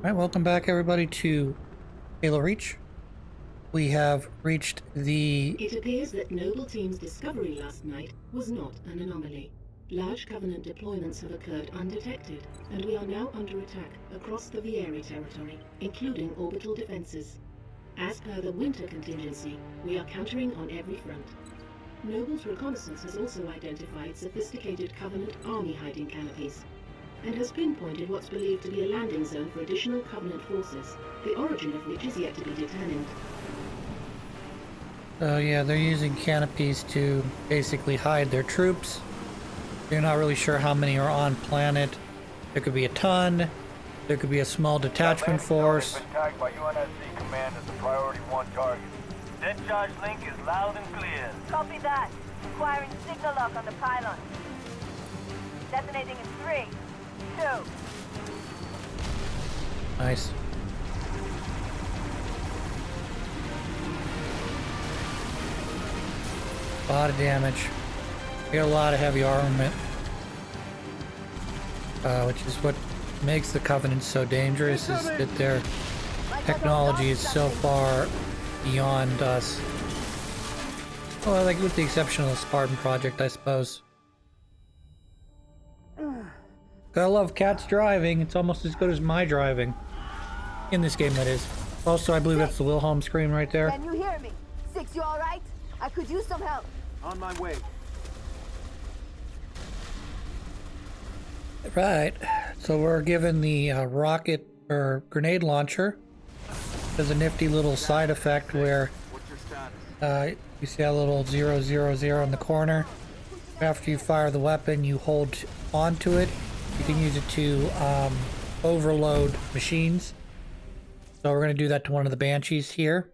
Alright, welcome back everybody to Halo Reach. We have reached the... It appears that Noble Team's discovery last night was not an anomaly. Large Covenant deployments have occurred undetected, and we are now under attack across the Vieri territory, including orbital defenses. As per the winter contingency, we are countering on every front. Noble's reconnaissance has also identified sophisticated Covenant army hiding canopies, and has pinpointed what's believed to be a landing zone for additional Covenant forces, the origin of which is yet to be determined. yeah, they're using canopies to basically hide their troops. You're not really sure how many are on planet. There could be a ton. There could be a small detachment force. Been tagged by UNSC command as a priority 1 target. Dead charge link is loud and clear. Copy that. Acquiring signal lock on the pylon. Detonating in 3, 2. Nice. A lot of damage. We got a lot of heavy armament. Which is what makes the Covenant so dangerous, is that their technology is so far beyond us. Well, like with the exception of the Spartan project, I suppose. Gotta love Cat's driving. It's almost as good as my driving. In this game, that is. Also, I believe that's the Wilhelm screen right there. Can you hear me? Six, you alright? I could use some help. On my way. Right. So we're given the rocket or grenade launcher. There's a nifty little side effect where What's your status? you see that little 000 in the corner. After you fire the weapon, you hold onto it. You can use it to overload machines. So we're going to do that to one of the Banshees here.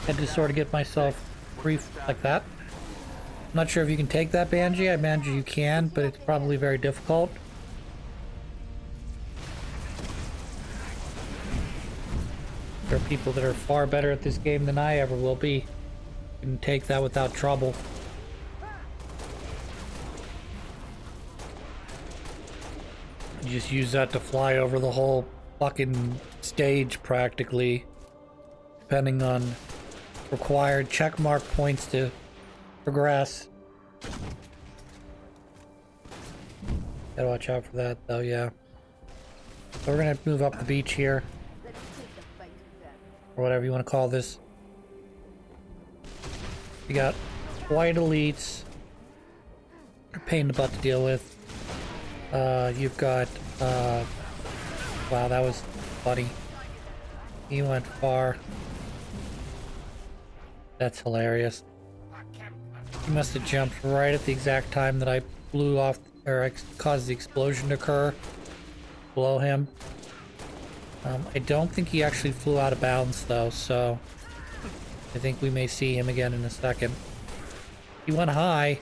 Had to sort of get myself brief like that. I'm not sure if you can take that Banshee. I imagine you can, but it's probably very difficult. There are people that are far better at this game than I ever will be. You can take that without trouble. You just use that to fly over the whole fucking stage practically, depending on required checkmark points to progress. Gotta watch out for that though, yeah. So we're gonna move up the beach here, or whatever you want to call this. You got white elites, they're a pain in the butt to deal with. You've got wow, that was funny. He went far. That's hilarious. He must have jumped right at the exact time that I blew off, or caused the explosion to occur below him. I don't think he actually flew out of bounds though, so I think we may see him again in a second. He went high,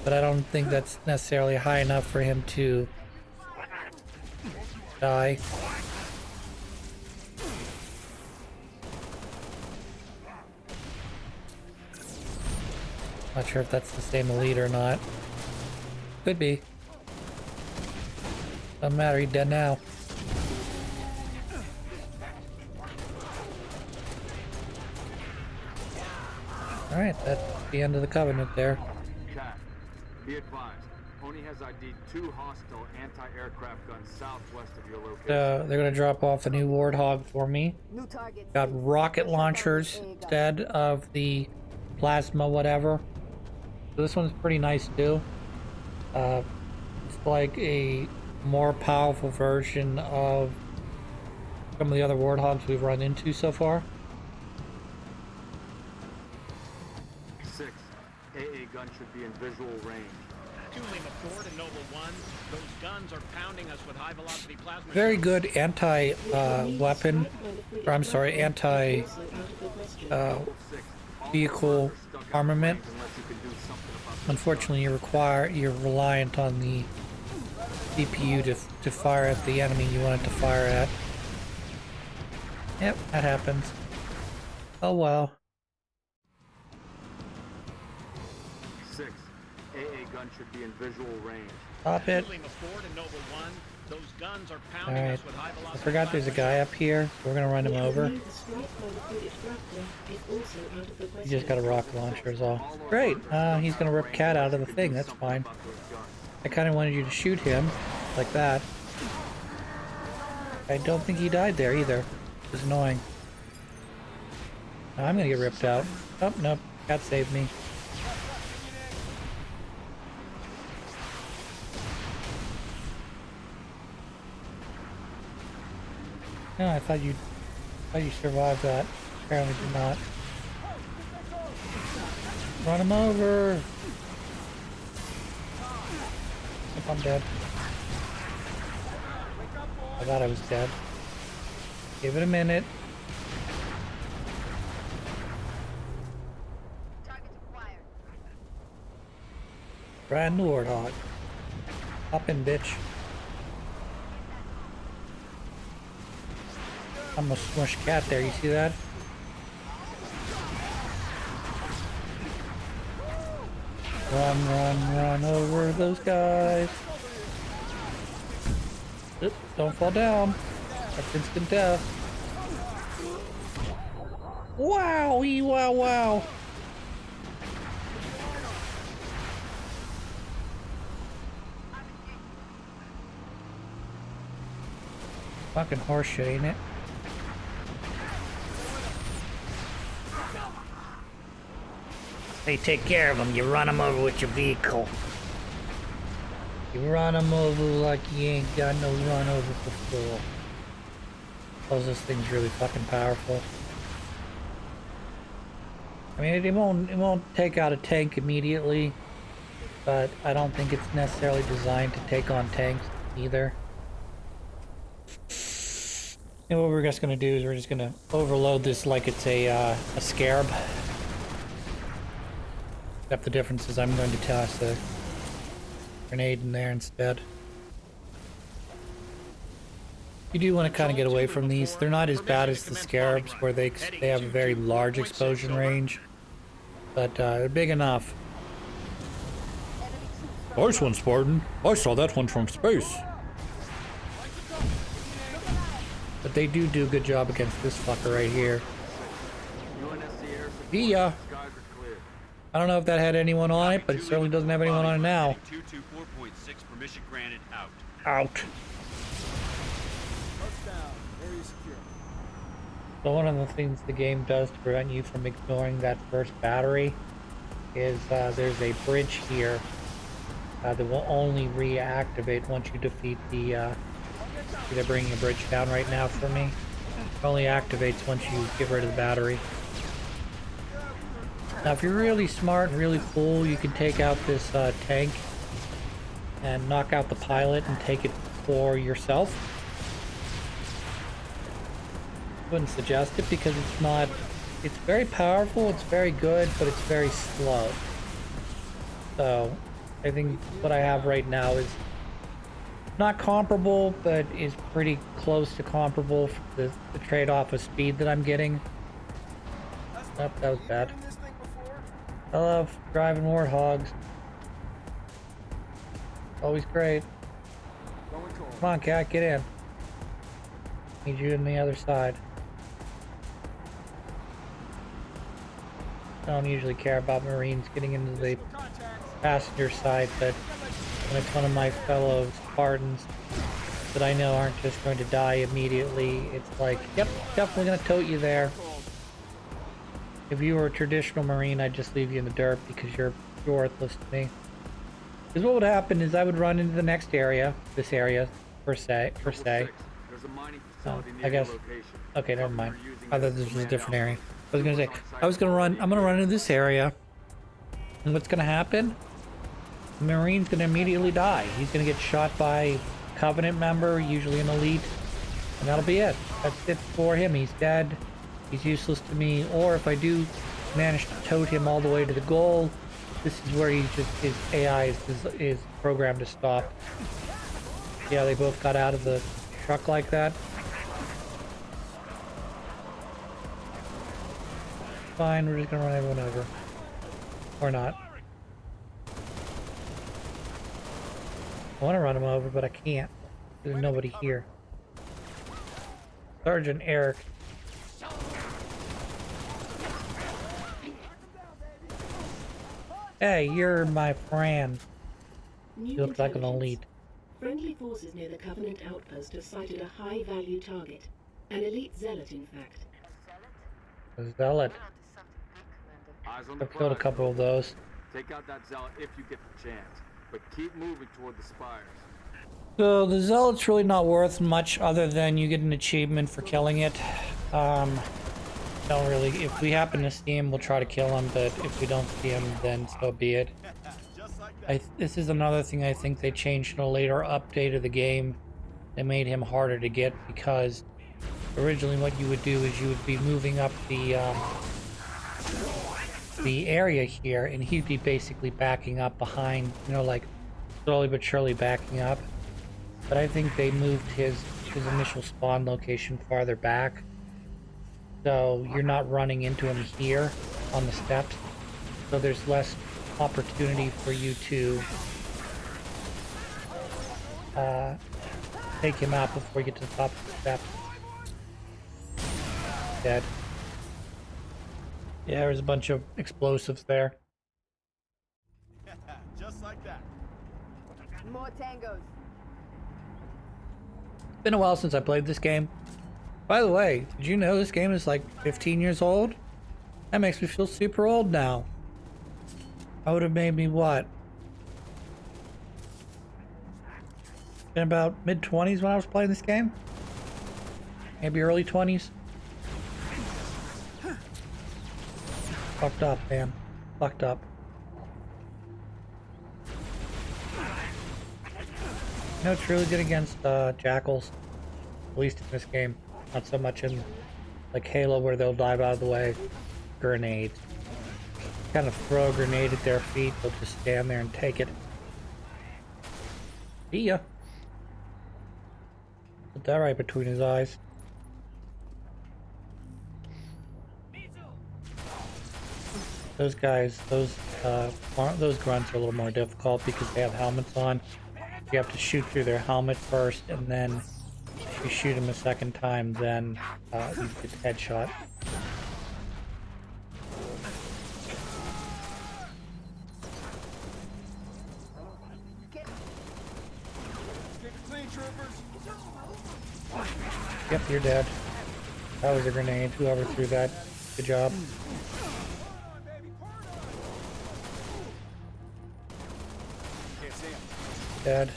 but I don't think that's necessarily high enough for him to die. Not sure if that's the same elite or not. Could be. Doesn't matter, he's dead now. Alright, that's the end of the Covenant there. Cat, be advised. Pony has ID'd 2 hostile anti-aircraft guns southwest of your location. They're gonna drop off a new Warthog for me. New target. Got rocket launchers instead of the plasma whatever. So this one's pretty nice too. It's like a more powerful version of some of the other Warthogs we've run into so far. 6, AA gun should be in visual range. Julie McCord and Noble 1, those guns are pounding us with high-velocity plasma. Very good anti-weapon, or I'm sorry, anti-vehicle armament. Unfortunately, you're reliant on the CPU to fire at the enemy you want it to fire at. Yep, that happens. Oh well. 6, AA gun should be in visual range. Stop it. Fueling a Ford and Noble 1. Those guns are pounding Alright. us with high I velocity. forgot there's a guy up here. We're gonna run him over. The strike by the British Raptor is also out of the He question. just got a rocket launcher is all. Great. He's gonna rip Cat out of the thing. That's fine. I kind of wanted you to shoot him like that. I don't think he died there either. It was annoying. Now I'm gonna get ripped out. Oh, nope. Cat saved me. No, I thought you survived that. Apparently did not. Run him over. If I'm dead. I thought I was dead. Give it a minute. Brand new Warthog. Hop in, bitch. I'm gonna smush Cat there, you see that? Run over those guys. Oop, don't fall down. That's instant death. Wow, wow. Fucking horseshit, ain't it? Hey, take care of him. You run him over with your vehicle. You run him over like you ain't got no run over before. Oh, this thing's really fucking powerful. I mean, it won't take out a tank immediately, but I don't think it's necessarily designed to take on tanks either. And what we're just gonna do is we're just gonna overload this like it's a scarab. Except the difference is I'm going to toss a grenade in there instead. You do want to kind of get away from these. They're not as bad as the scarabs where they have a very large explosion range, but they're big enough. Nice one, Spartan. I saw that one from space. But they do a good job against this fucker right here. Yeah. I don't know if that had anyone on it, but it certainly doesn't have anyone on it now. 224.6 permission granted out. Out. So one of the things the game does to prevent you from ignoring that first battery is there's a bridge here that will only reactivate once you defeat the... they're bringing a bridge down right now for me. It only activates once you get rid of the battery. Now if you're really smart and really cool, you can take out this tank and knock out the pilot and take it for yourself. Wouldn't suggest it because it's very powerful, it's very good, but it's very slow. So I think what I have right now is not comparable, but is pretty close to comparable for the trade-off of speed that I'm getting. Oh, that was bad. I love driving Warthogs. Always great. Come on, Cat, get in. Need you on the other side. I don't usually care about Marines getting into the passenger side, but when it's one of my fellow Spartans that I know aren't just going to die immediately, it's like, yep, definitely gonna tote you there. If you were a traditional Marine, I'd just leave you in the dirt because you're worthless to me. Because what would happen is I would run into the next area, this area, per se. I guess, okay, never mind. I thought this was a different area. I was gonna say, I'm gonna run into this area, and what's gonna happen? The Marine's gonna immediately die. He's gonna get shot by a Covenant member, usually an elite, and that'll be it. That's it for him. He's dead. He's useless to me. Or if I do manage to tote him all the way to the goal, this is where his AI is programmed to stop. Yeah, they both got out of the truck like that. Fine, we're just gonna run everyone over. Or not. I want to run him over, but I can't. There's nobody here. Sergeant Eric. Hey, you're my friend. New You look like an intelligence. elite. Friendly forces near the Covenant outpost have sighted a high-value target. An elite zealot, in fact. A zealot. Eyes on the I've killed a prize, couple of Cobra. those. Take out that zealot if you get the chance, but keep moving toward the spires. So the zealot's really not worth much other than you get an achievement for killing it. Don't really. If we happen to see him, we'll try to kill him. But if we don't see him, then so be it. This is another thing I think they changed in a later update of the game. They made him harder to get because originally what you would do is you would be moving up the area here, and he'd be basically backing up behind, you know, like slowly but surely backing up. But I think they moved his initial spawn location farther back, so you're not running into him here on the steps. So there's less opportunity for you to take him out before you get to the top of the steps. Dead. Yeah, there's a bunch of explosives there. Just like that. More tangos. It's been a while since I played this game. By the way, did you know this game is like 15 years old? That makes me feel super old now. I would have made me what? Been about mid-20s when I was playing this game? Maybe early 20s? Fucked up, man. Fucked up. You know, it's really good against jackals. At least in this game. Not so much in like Halo where they'll dive out of the way. Grenades. Kind of throw a grenade at their feet, they'll just stand there and take it. See ya. Put that right between his eyes. Those guys, those grunts are a little more difficult because they have helmets on. You have to shoot through their helmet first, and then if you shoot them a second time, then you get headshot. Yep, you're dead. That was a grenade. Whoever threw that, good job. Dead.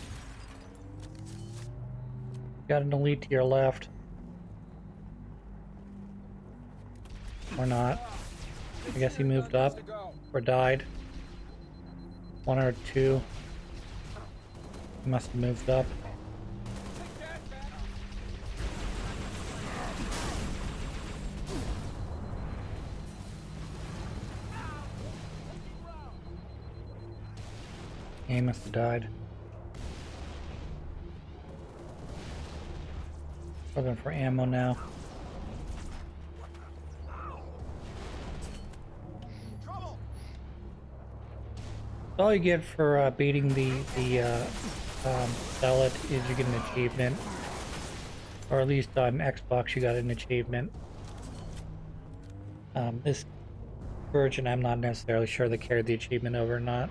Got an elite to your left. Or not. I guess he moved up. Or died. One or two. He must have moved up. He must have died. Looking for ammo now. All you get for beating the zealot is you get an achievement, or at least on Xbox you got an achievement. This version I'm not necessarily sure they carried the achievement over or not.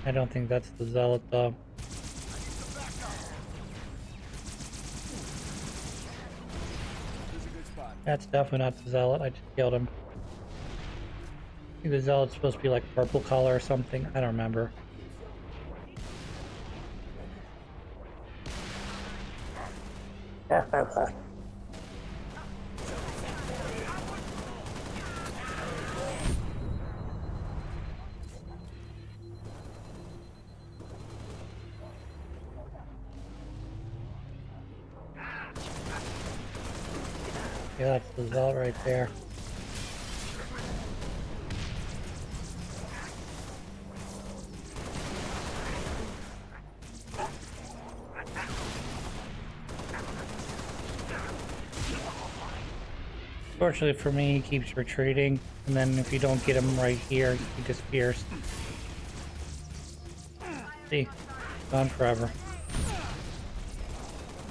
I don't think that's the zealot though. That's definitely not the zealot. I just killed him. I think the zealot's supposed to be like purple color or something. I don't remember. Yeah, that's the zealot right there. Fortunately for me, he keeps retreating, and then if you don't get him right here, he disappears. See, gone forever.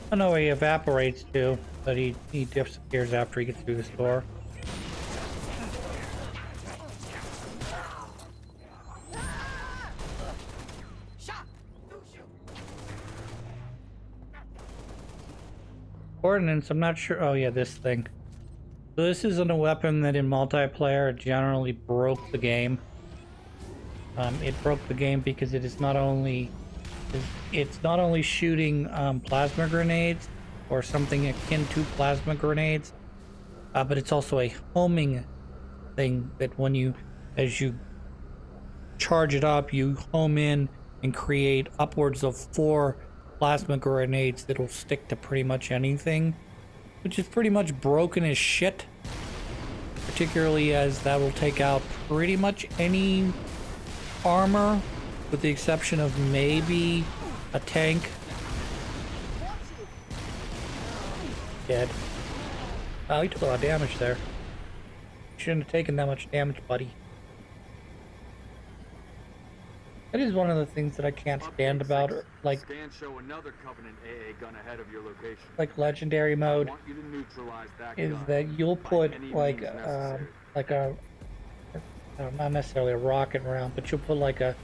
I don't know where he evaporates to, but he disappears after he gets through this door. Ordnance, I'm not sure. Oh yeah, this thing. So this isn't a weapon that in multiplayer generally broke the game. It broke the game because it is not only shooting plasma grenades or something akin to plasma grenades, but it's also a homing thing that as you charge it up, you home in and create upwards of 4 plasma grenades that'll stick to pretty much anything, which is pretty much broken as shit, particularly as that will take out pretty much any armor with the exception of maybe a tank. Dead. Oh, he took a lot of damage there. Shouldn't have taken that much damage, buddy. That is one of the things that I can't stand about, like, Scans show another Covenant AA gun ahead of your location. like legendary I mode, want you to neutralize that is gun that you'll by put any like means necessary. not necessarily a rocket round, but you'll put like a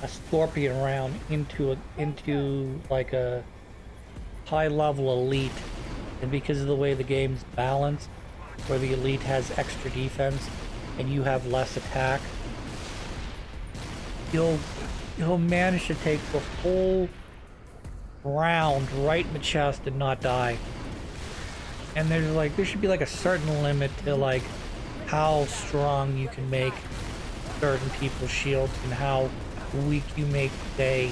scorpion round into like a high level elite, and because of the way the game's balanced, where the elite has extra defense and you have less attack, you'll manage to take the whole round right in the chest and not die. And there should be like a certain limit to like how strong you can make certain people's shields and how weak you make, say,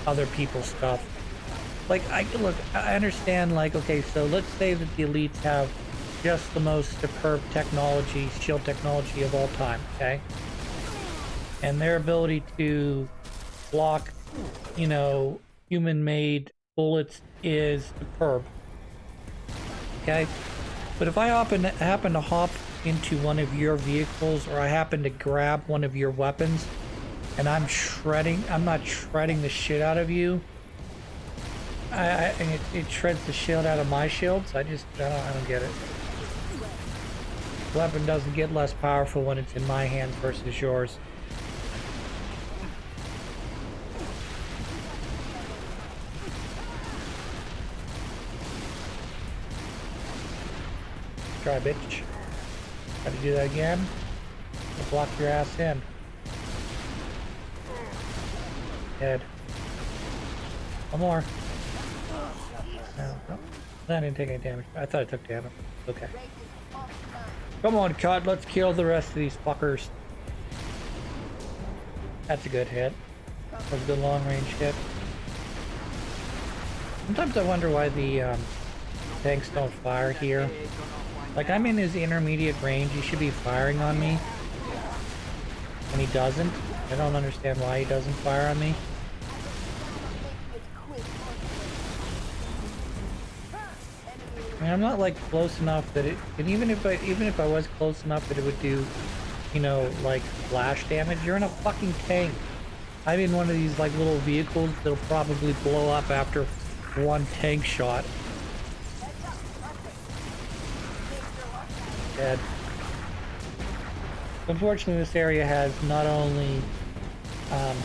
other people's stuff. Like, I understand, like, okay, so let's say that the elites have just the most superb technology, shield technology of all time, okay? And their ability to block, you know, human-made bullets is superb. Okay? But if I happen to hop into one of your vehicles, or I happen to grab one of your weapons, and I'm not shredding the shit out of you, and it shreds the shield out of my shields, I don't get it. The weapon doesn't get less powerful when it's in my hands versus yours. Try, bitch. Try to do that again. I'll block your ass in. Dead. One more. No. I didn't take any damage. I thought I took damage. Okay. Come on, cut. Let's kill the rest of these fuckers. That's a good hit. That's a good long range hit. Sometimes I wonder why the tanks don't fire here. Like, I'm in his intermediate range, he should be firing on me. And he doesn't. I don't understand why he doesn't fire on me. I mean, I'm not like close enough that it, and even if I was close enough that it would do, you know, like flash damage, you're in a fucking tank. I'm in one of these like little vehicles that'll probably blow up after one tank shot. Dead. Unfortunately, this area has not only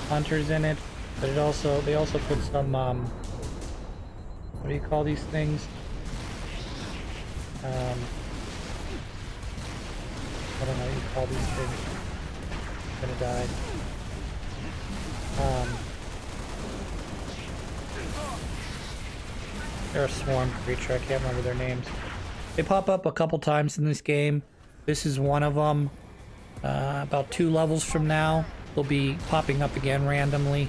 hunters in it, but they also put some what do you call these things? I don't know what you call these things. I'm gonna die. They're a swarm creature. I can't remember their names. They pop up a couple times in this game. This is one of them. About 2 levels from now, they'll be popping up again randomly.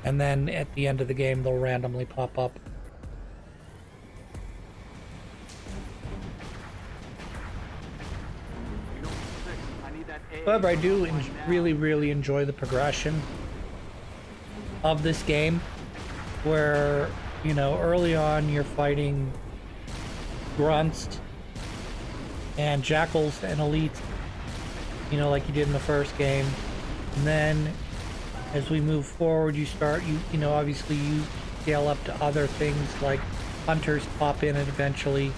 And then at the end of the game, they'll randomly pop up. However, I do really enjoy the progression of this game, where, you know, early on you're fighting grunts and jackals and elites, you know, like you did in the first game. And then as we move forward, you know, obviously you scale up to other things like hunters pop in and eventually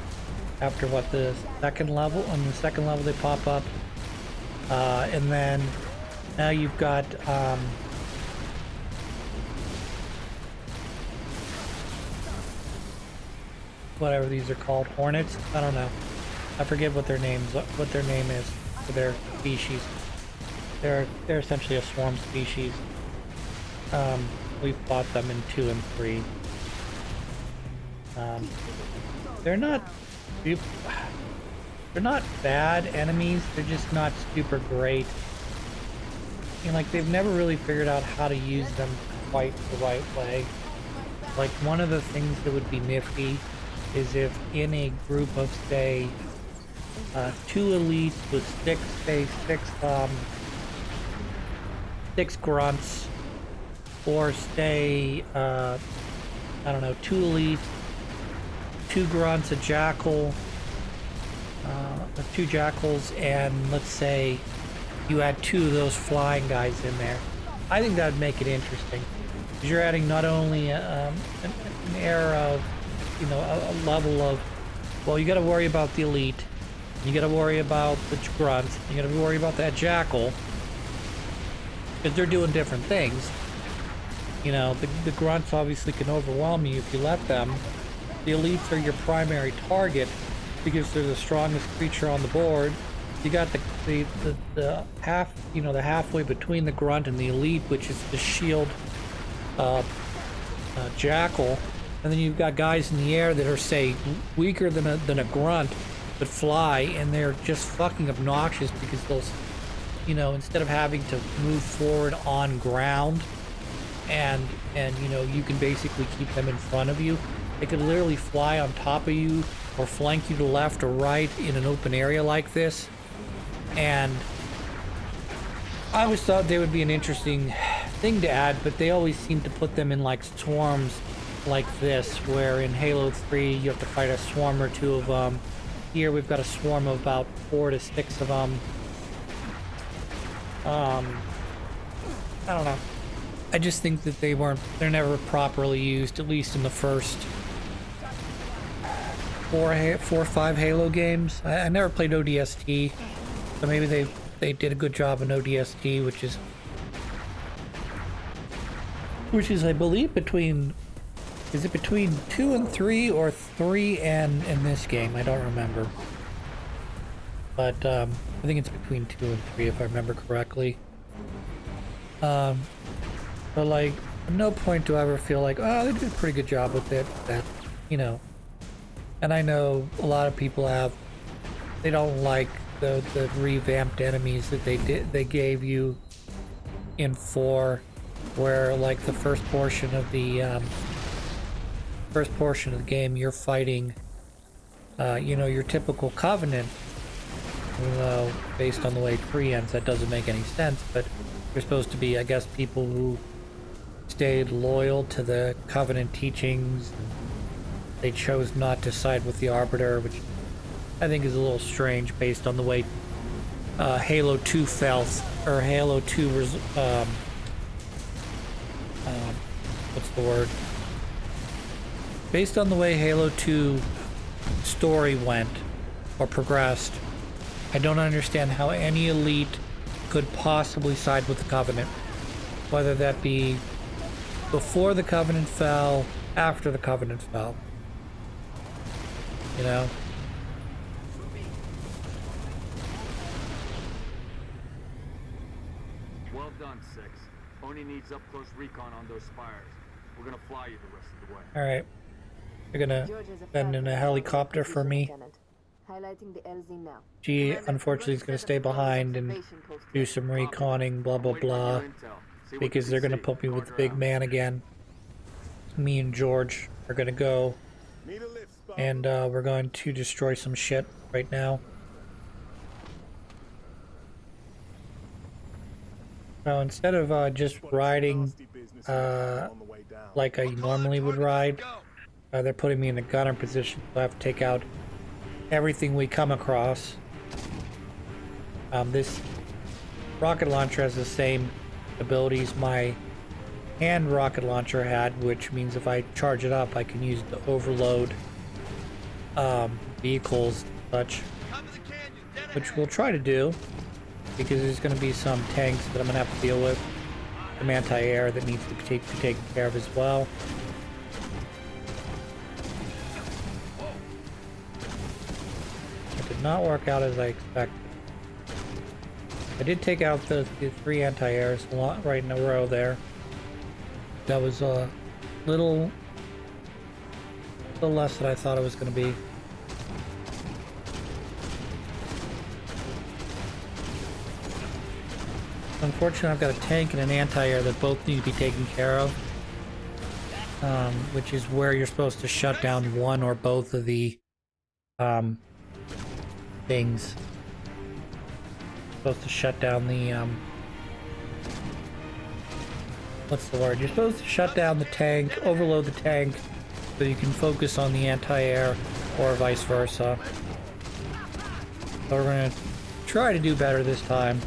after what, the second level? On the second level they pop up. And then now you've got whatever these are called, hornets. I don't know. I forget what their name is for their species. They're essentially a swarm species. We've fought them in 2 and 3. They're not bad enemies. They're just not super great. And like they've never really figured out how to use them quite the right way. Like one of the things that would be nifty is if in a group of say 2 elites with 6 grunts, or say I don't know, 2 elites, 2 grunts, a jackal, 2 jackals, and let's say you add 2 of those flying guys in there. I think that would make it interesting, because you're adding not only an air of, you know, a level of, well, you got to worry about the elite, you got to worry about the grunts, you got to worry about that jackal, because they're doing different things. You know, the grunts obviously can overwhelm you if you let them. The elites are your primary target because they're the strongest creature on the board. You got the half, you know, the halfway between the grunt and the elite, which is the shield jackal, and then you've got guys in the air that are, say, weaker than a grunt but fly, and they're just fucking obnoxious because they'll, you know, instead of having to move forward on ground and you know, you can basically keep them in front of you, they could literally fly on top of you or flank you to left or right in an open area like this. And I always thought they would be an interesting thing to add, but they always seem to put them in like swarms like this, where in Halo 3 you have to fight a swarm or 2 of them. Here we've got a swarm of about 4 to 6 of them. I don't know. I just think that they're never properly used, at least in the first 4 or 5 Halo games. I never played ODST, so maybe they did a good job in ODST, which is I believe between 2 and 3 or 3 and this game? I don't remember, but I think it's between 2 and 3 if I remember correctly. But like, at no point do I ever feel like, oh, they did a pretty good job with it. That, you know, and I know a lot of people they don't like the revamped enemies that they gave you in 4, where like the first portion of the game you're fighting, you know, your typical Covenant. Even though based on the way 3 ends, that doesn't make any sense, but you're supposed to be, I guess, people who stayed loyal to the Covenant teachings. They chose not to side with the Arbiter, which I think is a little strange based on the way Halo 2 felt, or Halo 2 was, what's the word? Based on the way Halo 2 story went, or progressed, I don't understand how any elite could possibly side with the Covenant. Whether that be before the Covenant fell, after the Covenant fell. You know? Well done, 6. Oni needs up-close recon on those spires. We're gonna fly you the rest of the way. Alright. You're gonna send in a helicopter for me. Highlighting the LZ now. G, unfortunately, is gonna stay behind and do some reconning, blah blah blah. Because they're gonna put me with the big man again. Me and George are gonna go. And we're going to destroy some shit right now. So instead of just riding like I normally would ride, they're putting me in a gunner position, so I have to take out everything we come across. This rocket launcher has the same abilities my hand rocket launcher had, which means if I charge it up, I can use it to overload vehicles and such, which we'll try to do, because there's going to be some tanks that I'm going to have to deal with, some anti-air that needs to be taken care of as well. It did not work out as I expected. I did take out the 3 anti-airs right in a row there. That was a little less than I thought it was going to be. Unfortunately, I've got a tank and an anti-air that both need to be taken care of, which is where you're supposed to shut down one or both of the things. Supposed to shut down the what's the word? You're supposed to shut down the tank, overload the tank, so you can focus on the anti-air, or vice versa. So we're gonna try to do better this time.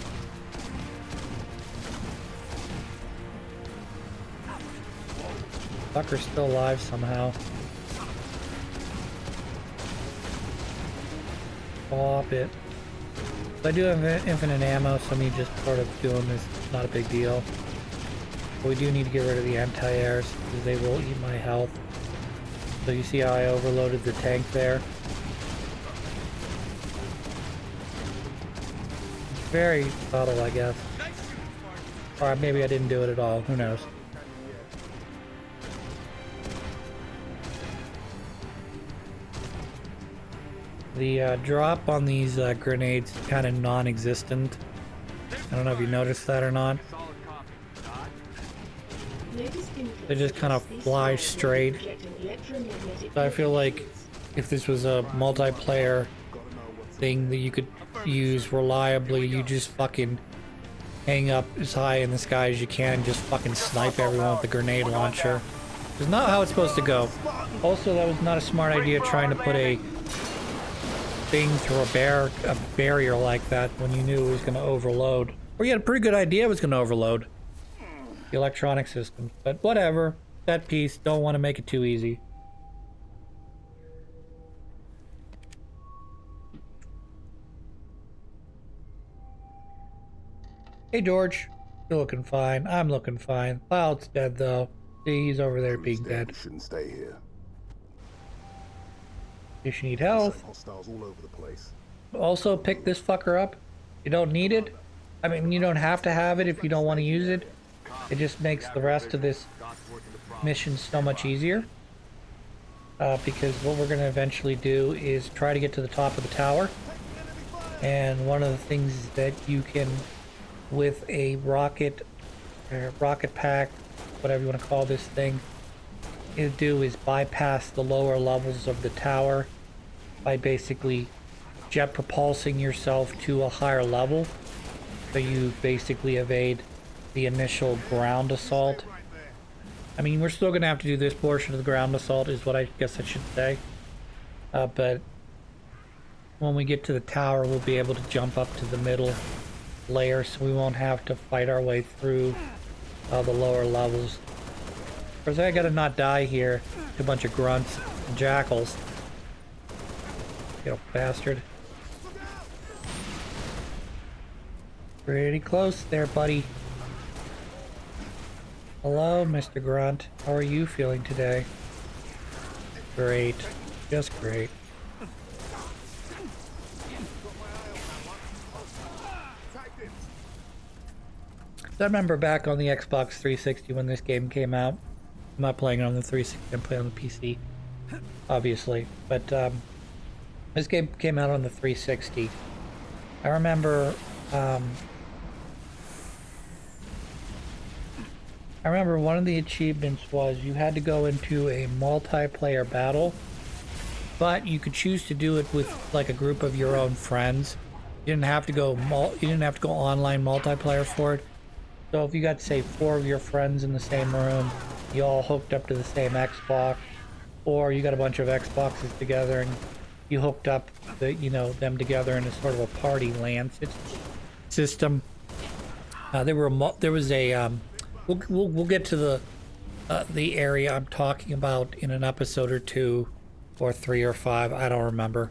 Fucker's still alive somehow. Stop it. I do have infinite ammo, so me just sort of doing this is not a big deal. But we do need to get rid of the anti-airs, because they will eat my health. So you see how I overloaded the tank there? Very subtle, I guess. Or maybe I didn't do it at all, who knows. The drop on these grenades is kind of non-existent. I don't know if you noticed that or not. They just kind of fly straight. So I feel like if this was a multiplayer thing that you could use reliably, you just fucking hang up as high in the sky as you can and just fucking snipe everyone with the grenade launcher. It's not how it's supposed to go. Also, that was not a smart idea trying to put a thing through a barrier like that when you knew it was going to overload. Or you had a pretty good idea it was going to overload the electronic system. But whatever. That piece, don't want to make it too easy. Hey George, you're looking fine. I'm looking fine. Cloud's dead though. See, he's over there being dead. Shouldn't stay here. If you need health. Hostiles all over the place. Also pick this fucker up. You don't need it. I mean, you don't have to have it if you don't want to use it. It just makes the rest of this mission so much easier. Because what we're going to eventually do is try to get to the top of the tower. And one of the things that you can, with a rocket pack, whatever you want to call this thing, is bypass the lower levels of the tower by basically jet propulsing yourself to a higher level. So you basically evade the initial ground assault. I mean, we're still going to have to do this portion of the ground assault is what I guess I should say. But when we get to the tower, we'll be able to jump up to the middle layer, so we won't have to fight our way through the lower levels. Of course, I gotta not die here to a bunch of grunts and jackals. You bastard. Pretty close there, buddy. Hello, Mr. Grunt. How are you feeling today? Great. Just great. I remember back on the Xbox 360 when this game came out. I'm not playing it on the 360, I'm playing on the PC, obviously. But this game came out on the 360. I remember one of the achievements was you had to go into a multiplayer battle, but you could choose to do it with like a group of your own friends. You didn't have to go online multiplayer for it. So if you got, say, 4 of your friends in the same room, you all hooked up to the same Xbox, or you got a bunch of Xboxes together and you hooked up them together in a sort of a party LAN system. There was a we'll get to the area I'm talking about in an episode or 2 or 3 or 5. I don't remember.